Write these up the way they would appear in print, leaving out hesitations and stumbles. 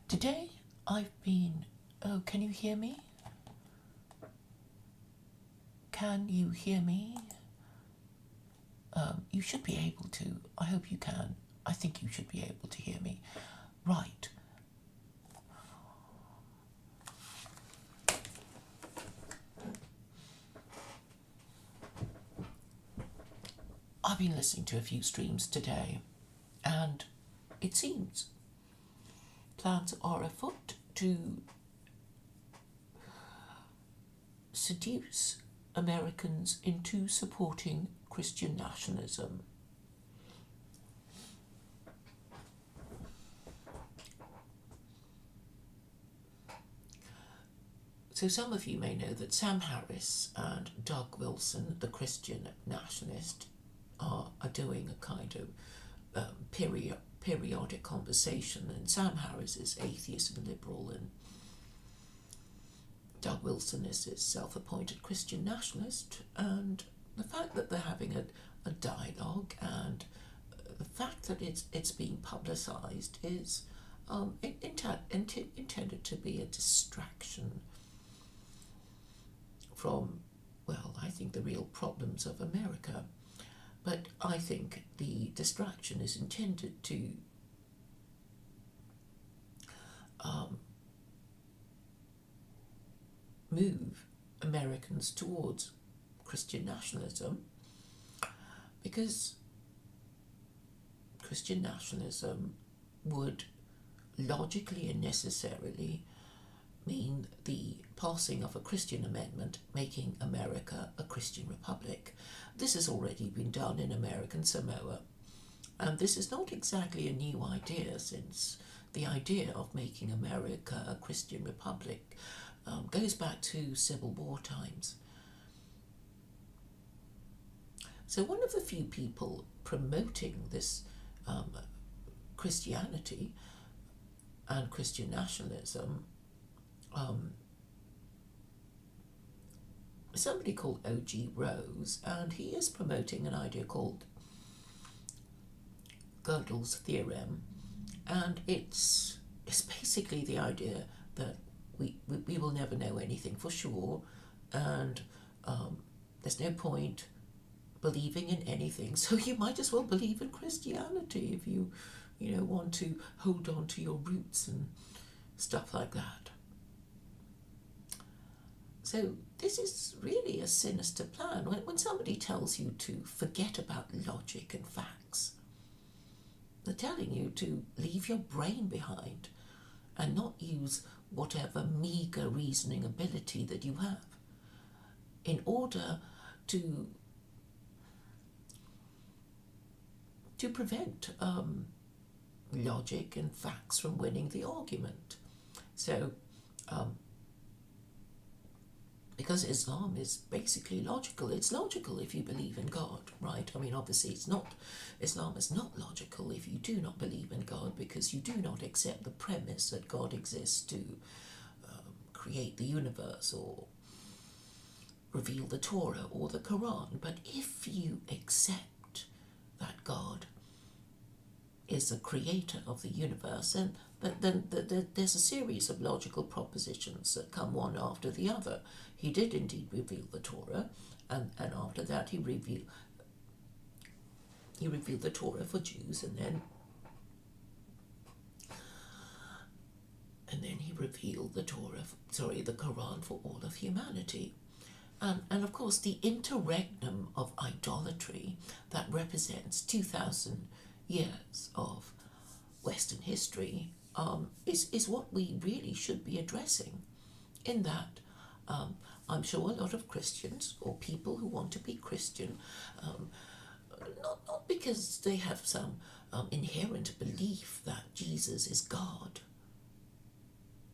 Today I've been... Oh, can you hear me? Can you hear me? You should be able to. I hope you can. I think you should be able to hear me. Right. I've been listening to a few streams today, and it seems plans are afoot to seduce Americans into supporting Christian nationalism. So some of you may know that Sam Harris and Doug Wilson, the Christian nationalist, are doing a kind of periodic conversation, and Sam Harris is atheist and liberal, and Doug Wilson is his self-appointed Christian nationalist, and the fact that they're having a dialogue and the fact that it's being publicised is intended to be a distraction from, well, I think the real problems of America. But I think the distraction is intended to move Americans towards Christian nationalism, because Christian nationalism would logically and necessarily mean the passing of a Christian amendment making America a Christian republic. This has already been done in American Samoa, and this is not exactly a new idea, since the idea of making America a Christian republic goes back to Civil War times. So one of the few people promoting this Christianity and Christian nationalism somebody called O.G. Rose, and he is promoting an idea called Gödel's theorem, and it's basically the idea that we will never know anything for sure, and there's no point believing in anything, so you might as well believe in Christianity if you want to hold on to your roots and stuff like that. So this is really a sinister plan. When somebody tells you to forget about logic and facts, they're telling you to leave your brain behind and not use whatever meagre reasoning ability that you have in order to prevent logic and facts from winning the argument. So because Islam is basically logical. It's logical if you believe in God, right? I mean, obviously Islam is not logical if you do not believe in God, because you do not accept the premise that God exists to create the universe or reveal the Torah or the Quran. But if you accept that God is the creator of the universe, and then there's a series of logical propositions that come one after the other. He did indeed reveal the Torah, and after that he revealed the Torah for Jews, and then he revealed the Quran for all of humanity. And of course the interregnum of idolatry that represents 2,000 years of Western history is what we really should be addressing, in that I'm sure a lot of Christians, or people who want to be Christian, not because they have some inherent belief that Jesus is God.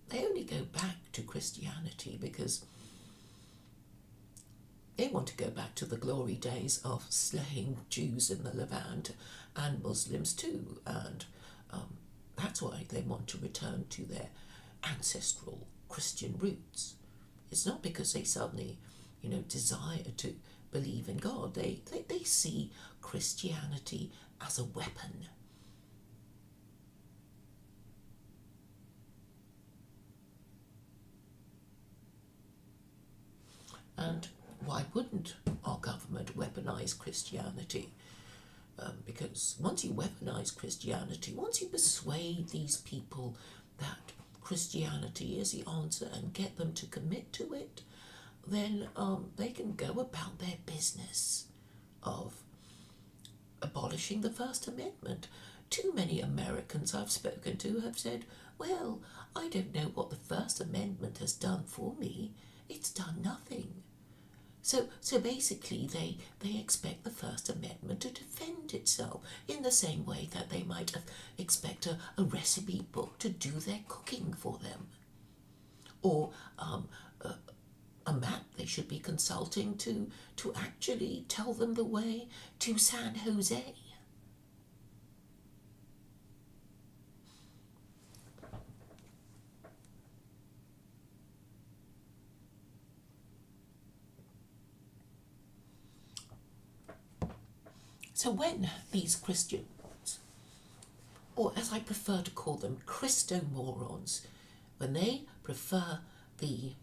They only go back to Christianity because they want to go back to the glory days of slaying Jews in the Levant, and Muslims too, and that's why they want to return to their ancestral Christian roots. It's not because they suddenly, desire to believe in God. They see Christianity as a weapon. And why wouldn't our government weaponize Christianity? Because once you weaponize Christianity, once you persuade these people that Christianity is the answer and get them to commit to it, then they can go about their business of abolishing the First Amendment. Too many Americans I've spoken to have said, well, I don't know what the First Amendment has done for me. It's done nothing. So basically they expect the First Amendment to defend itself in the same way that they might expect a recipe book to do their cooking for them. Or a map they should be consulting to actually tell them the way to San Jose. So when these Christians, or as I prefer to call them, Christomorons, when they prefer the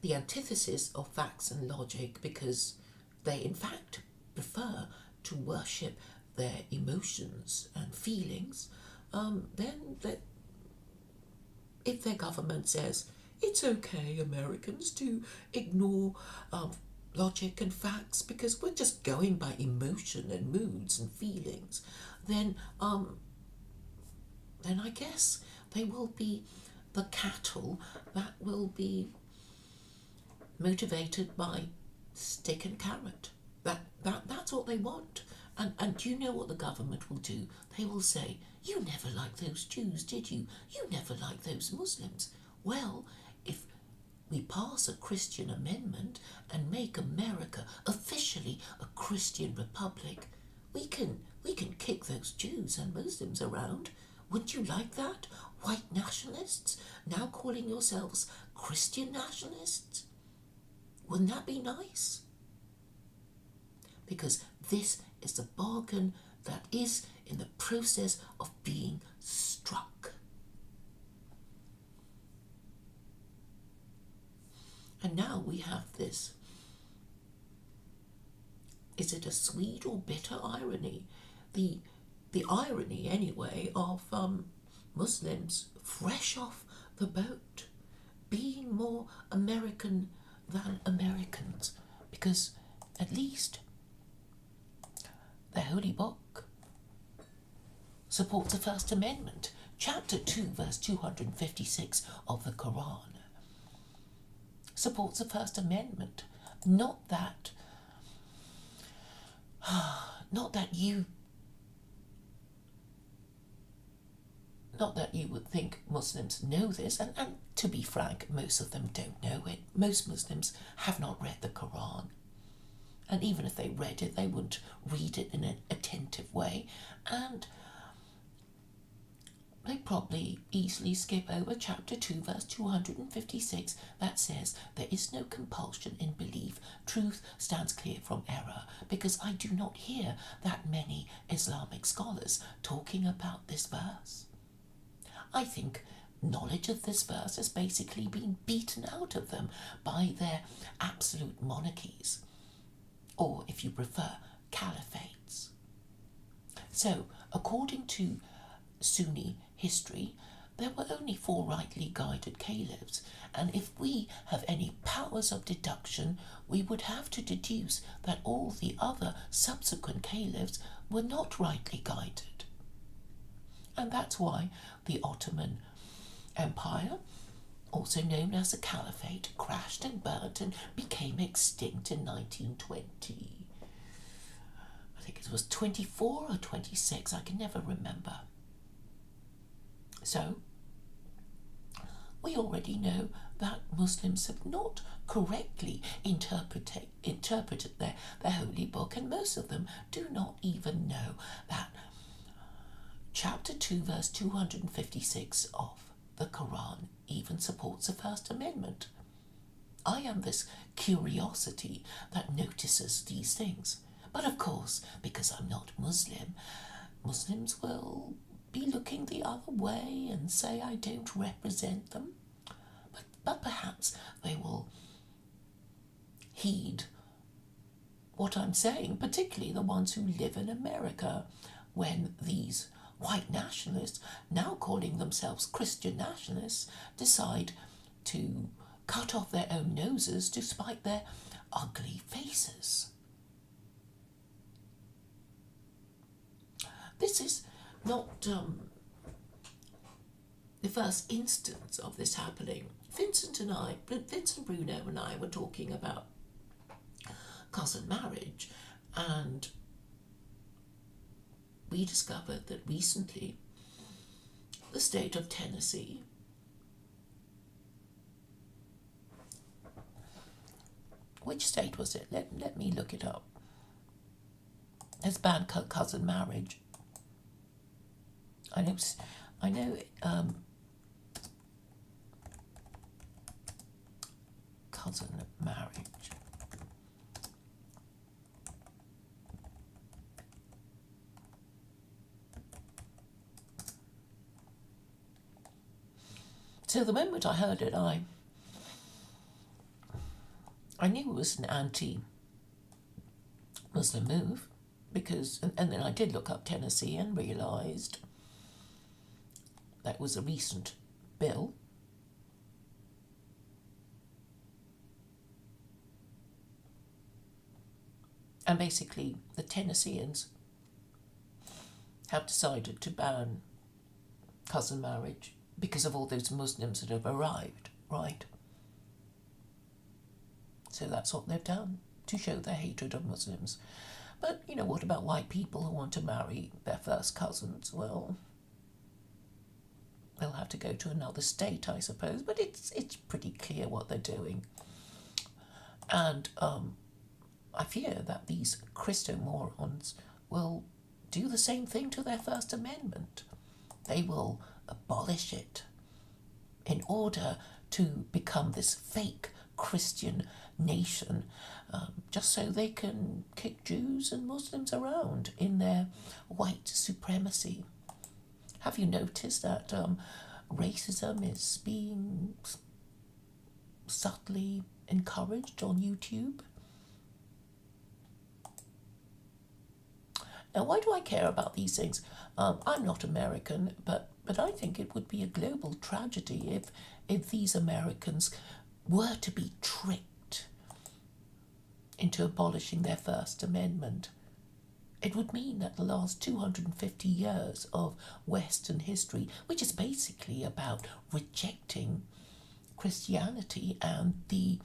antithesis of facts and logic because they in fact prefer to worship their emotions and feelings, then if their government says it's okay, Americans, to ignore logic and facts because we're just going by emotion and moods and feelings, then I guess they will be the cattle that will be motivated by stick and carrot. That's what they want. And do you know what the government will do? They will say, you never liked those Jews, did you? You never liked those Muslims. Well, if we pass a Christian amendment and make America officially a Christian republic, we can kick those Jews and Muslims around. Wouldn't you like that? White nationalists now calling yourselves Christian nationalists? Wouldn't that be nice? Because this is the bargain that is in the process of being struck. And now we have this. Is it a sweet or bitter irony? The irony, anyway, of Muslims fresh off the boat being more American than Americans, because at least the Holy Book supports the First Amendment. Chapter 2, verse 256 of the Quran supports the First Amendment. Not that you would think Muslims know this, and to be frank, most of them don't know it. Most Muslims have not read the Quran. And even if they read it, they wouldn't read it in an attentive way. And they probably easily skip over chapter 2, verse 256, that says, there is no compulsion in belief. Truth stands clear from error, because I do not hear that many Islamic scholars talking about this verse. I think knowledge of this verse has basically been beaten out of them by their absolute monarchies, or if you prefer, caliphates. So, according to Sunni history, there were only 4 rightly guided caliphs, and if we have any powers of deduction, we would have to deduce that all the other subsequent caliphs were not rightly guided. And that's why the Ottoman Empire, also known as the Caliphate, crashed and burnt and became extinct in 1920. I think it was 24 or 26, I can never remember. So, we already know that Muslims have not correctly interpreted their holy book, and most of them do not even know that chapter 2, verse 256 of the Quran even supports the First Amendment. I am this curiosity that notices these things. But of course, because I'm not Muslim, Muslims will be looking the other way and say I don't represent them. But perhaps they will heed what I'm saying, particularly the ones who live in America, when these white nationalists, now calling themselves Christian nationalists, decide to cut off their own noses to spite their ugly faces. This is not the first instance of this happening. Vincent Bruno and I were talking about cousin marriage, and we discovered that recently the state of Tennessee which state was it? Let me look it up. Has banned cousin marriage. I know cousin marriage. So the moment I heard it, I knew it was an anti-Muslim move, because, and then I did look up Tennessee and realised that was a recent bill. And basically the Tennesseans have decided to ban cousin marriage because of all those Muslims that have arrived, right? So that's what they've done, to show their hatred of Muslims. But, you know, what about white people who want to marry their first cousins? Well, they'll have to go to another state, I suppose, but it's pretty clear what they're doing. And I fear that these Christo-morons will do the same thing to their First Amendment. They will abolish it in order to become this fake Christian nation, just so they can kick Jews and Muslims around in their white supremacy. Have you noticed that racism is being subtly encouraged on YouTube? Now, why do I care about these things? I'm not American, but I think it would be a global tragedy if these Americans were to be tricked into abolishing their First Amendment. It would mean that the last 250 years of Western history, which is basically about rejecting Christianity and the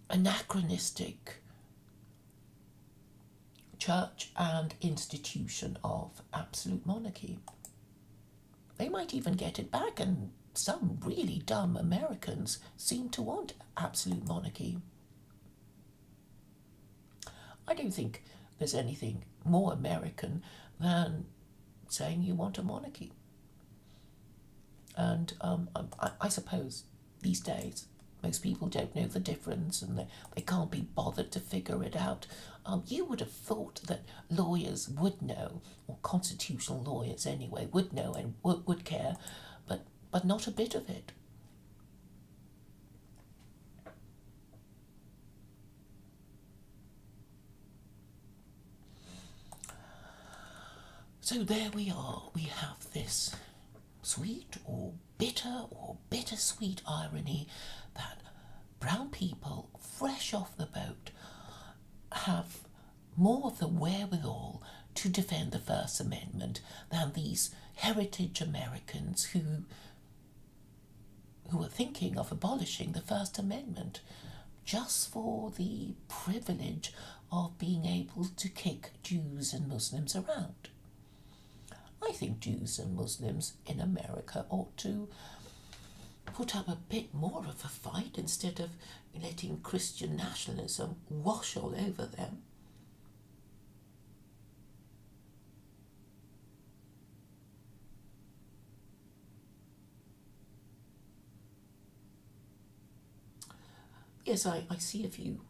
anachronistic church and institution of absolute monarchy. They might even get it back, and some really dumb Americans seem to want absolute monarchy. I don't think there's anything more American than saying you want a monarchy. And I suppose these days most people don't know the difference, and they can't be bothered to figure it out. You would have thought that lawyers would know, or constitutional lawyers anyway, would know and would care, but not a bit of it. So there we are. We have this sweet or bittersweet irony that brown people, fresh off the boat, have more of the wherewithal to defend the First Amendment than these heritage Americans who are thinking of abolishing the First Amendment just for the privilege of being able to kick Jews and Muslims around. I think Jews and Muslims in America ought to put up a bit more of a fight instead of letting Christian nationalism wash all over them. Yes, I see a few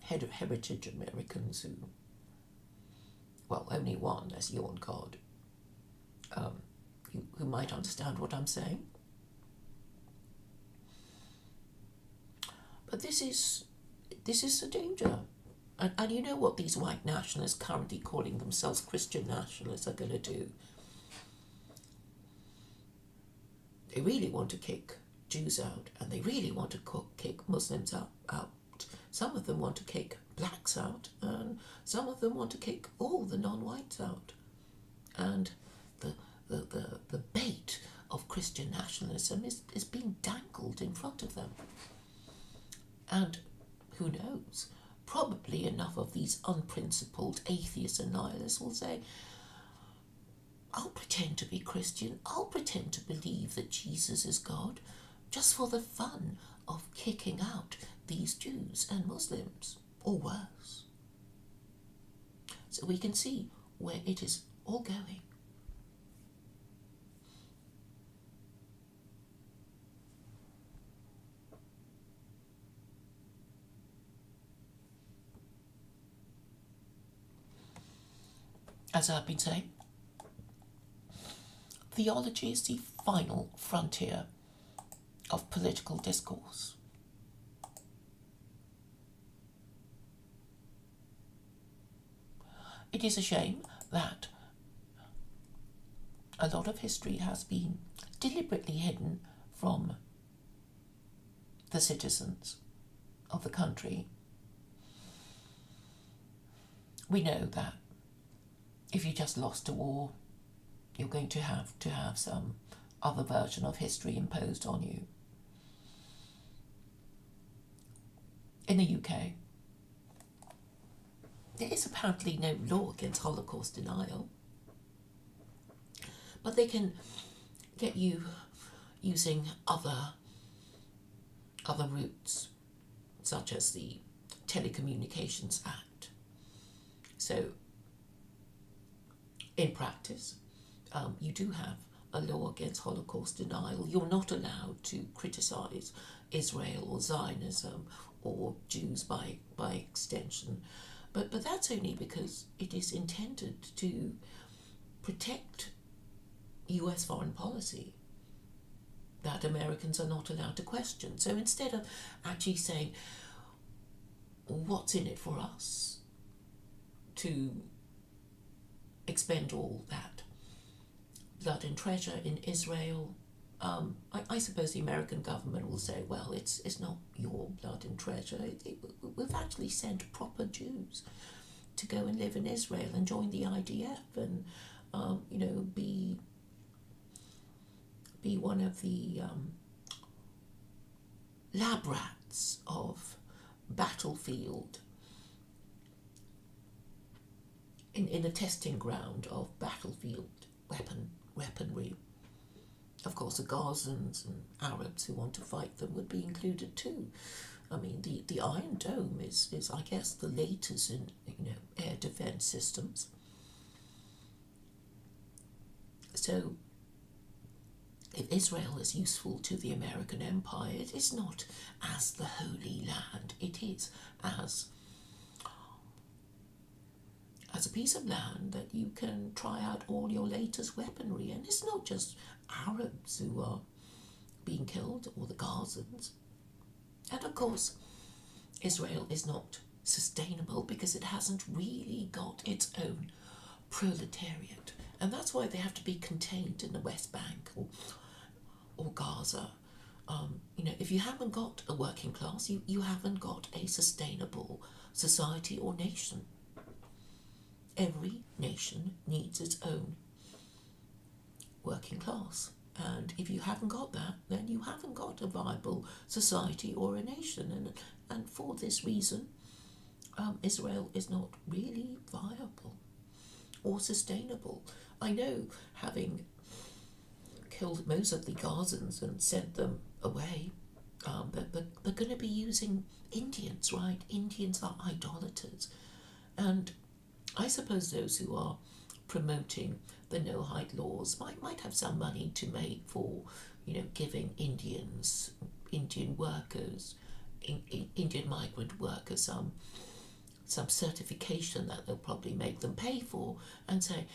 heritage Americans who, well, only one, as you on God, who might understand what I'm saying. But this is a danger. And you know what these white nationalists currently calling themselves Christian nationalists are going to do? They really want to kick Jews out, and they really want to kick Muslims out. Some of them want to kick blacks out, and some of them want to kick all the non-whites out. And the bait of Christian nationalism is being dangled in front of them. And who knows? Probably enough of these unprincipled atheists and nihilists will say, I'll pretend to be Christian, I'll pretend to believe that Jesus is God, just for the fun of kicking out these Jews and Muslims, or worse. So we can see where it is all going. As I've been saying, theology is the final frontier of political discourse. It is a shame that a lot of history has been deliberately hidden from the citizens of the country. We know that if you just lost a war, you're going to have some other version of history imposed on you. In the UK, there is apparently no law against Holocaust denial, but they can get you using other routes, such as the Telecommunications Act. So, in practice, you do have a law against Holocaust denial. You're not allowed to criticise Israel or Zionism or Jews by extension. But that's only because it is intended to protect US foreign policy that Americans are not allowed to question. So instead of actually saying, what's in it for us to expend all that blood and treasure in Israel, I suppose the American government will say, well, it's not your blood and treasure. We've actually sent proper Jews to go and live in Israel and join the IDF and, be one of the lab rats of battlefield, in the testing ground of battlefield weaponry. Of course, the Gazans and Arabs who want to fight them would be included too. I mean, the Iron Dome is I guess, the latest in air defense systems. So, if Israel is useful to the American Empire, it is not as the Holy Land. It is as a piece of land that you can try out all your latest weaponry. And it's not just Arabs who are being killed, or the Gazans. And of course, Israel is not sustainable because it hasn't really got its own proletariat. And that's why they have to be contained in the West Bank or Gaza. If you haven't got a working class, you haven't got a sustainable society or nation. Every nation needs its own working class. And if you haven't got that, then you haven't got a viable society or a nation. And for this reason, Israel is not really viable or sustainable. I know, having killed most of the Gazans and sent them away, but they're going to be using Indians, right? Indians are idolaters. And I suppose those who are promoting the no-hide laws might have some money to make for, giving Indian workers, Indian migrant workers some certification that they'll probably make them pay for, and say,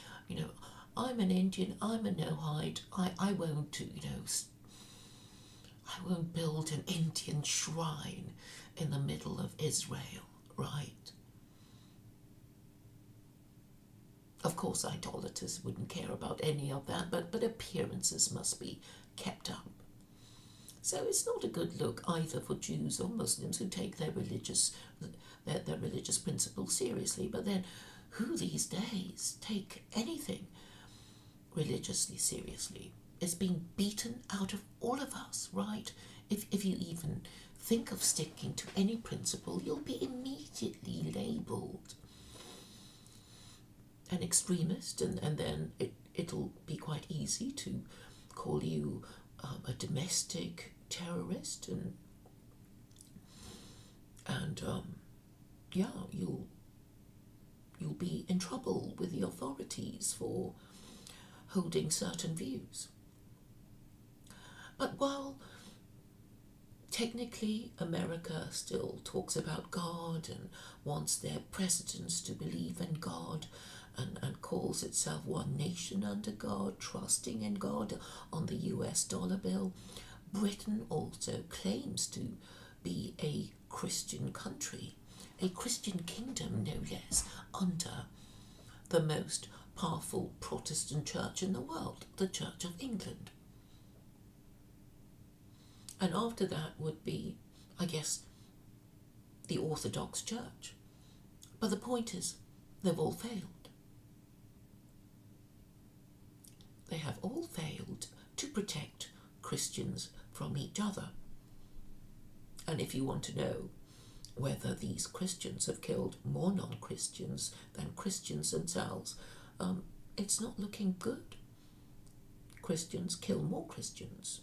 I'm an Indian, I'm a no-hide, I won't, I won't build an Indian shrine in the middle of Israel, right? Of course, idolaters wouldn't care about any of that, but appearances must be kept up. So it's not a good look either for Jews or Muslims who take their religious principles seriously. But then, who these days take anything religiously seriously? It's being beaten out of all of us, right? If you even think of sticking to any principle, you'll be immediately labelled an extremist, and then it'll be quite easy to call you a domestic terrorist, and yeah, you'll be in trouble with the authorities for holding certain views. But while technically America still talks about God and wants their presidents to believe in God, and calls itself one nation under God, trusting in God on the US dollar bill, Britain also claims to be a Christian country, a Christian kingdom no less, under the most powerful Protestant church in the world, the Church of England. And after that would be, I guess, the Orthodox Church. But the point is, they've all failed. They have all failed to protect Christians from each other. And if you want to know whether these Christians have killed more non-Christians than Christians themselves, it's not looking good. Christians kill more Christians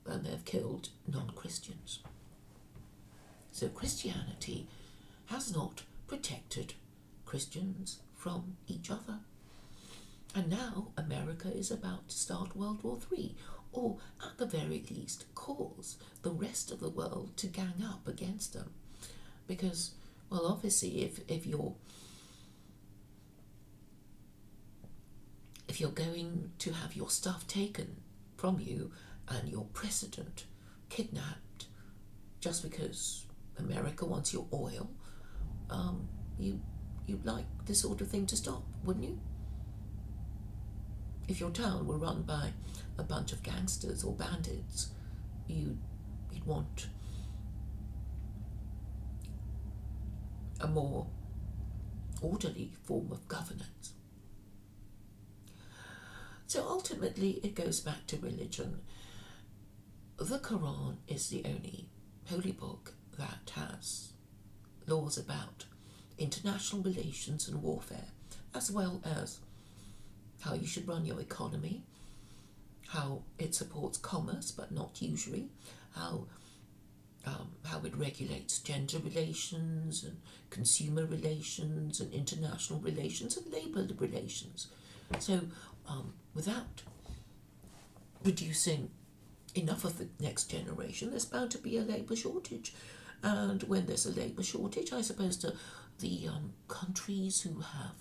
than they've killed non-Christians. So Christianity has not protected Christians from each other. And now America is about to start World War III, or at the very least cause the rest of the world to gang up against them. Because, well, obviously if you're going to have your stuff taken from you and your president kidnapped just because America wants your oil, you'd like this sort of thing to stop, wouldn't you? If your town were run by a bunch of gangsters or bandits, you'd want a more orderly form of governance. So ultimately it goes back to religion. The Quran is the only holy book that has laws about international relations and warfare, as well as how you should run your economy, how it supports commerce but not usury, how it regulates gender relations and consumer relations and international relations and labour relations. So without producing enough of the next generation, there's bound to be a labour shortage. And when there's a labour shortage, I suppose the countries who have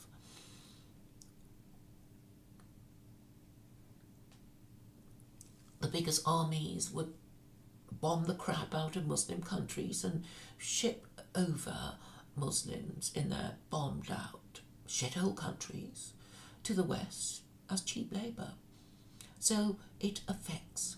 the biggest armies would bomb the crap out of Muslim countries and ship over Muslims in their bombed out shithole countries to the West as cheap labour. So it affects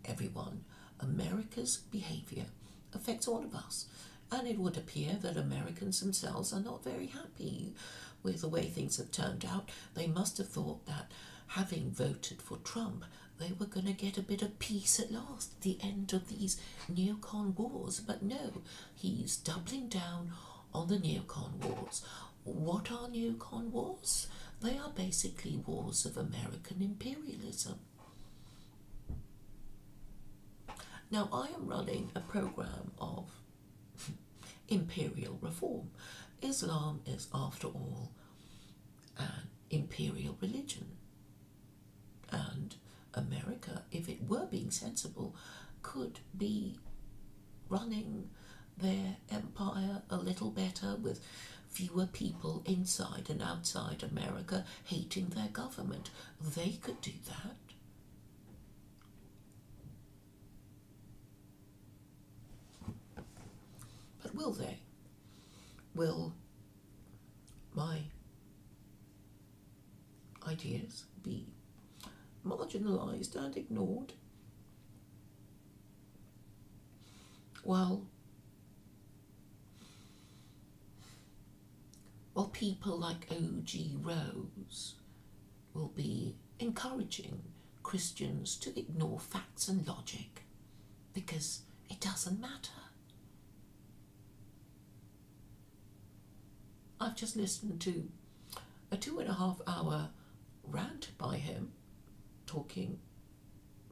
everyone. America's behaviour affects all of us. And it would appear that Americans themselves are not very happy with the way things have turned out. They must have thought that having voted for Trump, they were going to get a bit of peace at last, the end of these neocon wars. But no, he's doubling down on the neocon wars. What are neocon wars? They are basically wars of American imperialism. Now, I am running a program of imperial reform. Islam is, after all, an imperial religion. And America, if it were being sensible, could be running their empire a little better with fewer people inside and outside America hating their government. They could do that. will my ideas be marginalised and ignored? Well, people like O.G. Rose will be encouraging Christians to ignore facts and logic because it doesn't matter. I've just listened to a 2.5 hour rant by him, talking,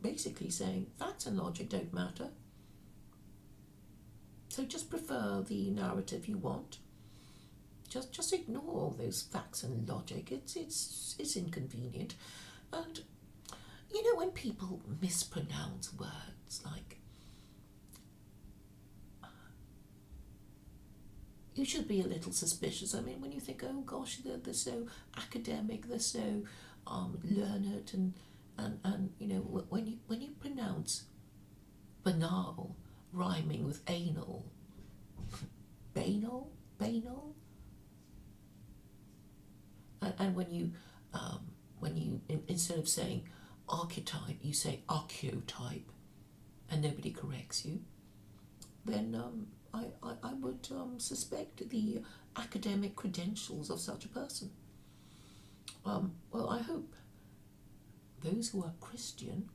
basically saying facts and logic don't matter. So just prefer the narrative you want. Just ignore all those facts and logic. It's inconvenient. And you know, when people mispronounce words, like, you should be a little suspicious. I mean, when you think, oh gosh, they're so academic, they're so learned, and you know, when you pronounce banal rhyming with anal, banal, and when you instead of saying archetype, you say archeotype, and nobody corrects you, then I would suspect the academic credentials of such a person. Well, I hope those who are Christian,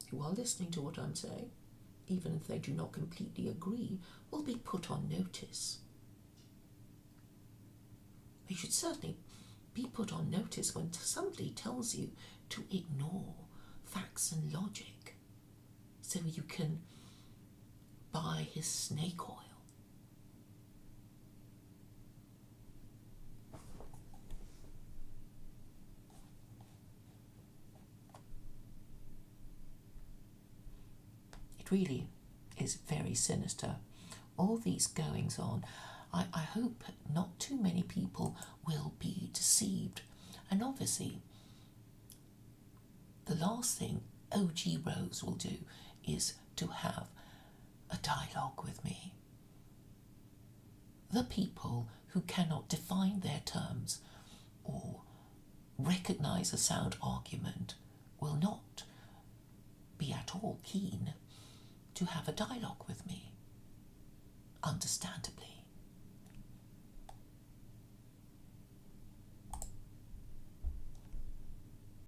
who are listening to what I'm saying, even if they do not completely agree, will be put on notice. They should certainly be put on notice when somebody tells you to ignore facts and logic so you can buy his snake oil. It really is very sinister, all these goings on. I hope not too many people will be deceived. And obviously, the last thing O.G. Rose will do is to have a dialogue with me. The people who cannot define their terms or recognise a sound argument will not be at all keen to have a dialogue with me, understandably.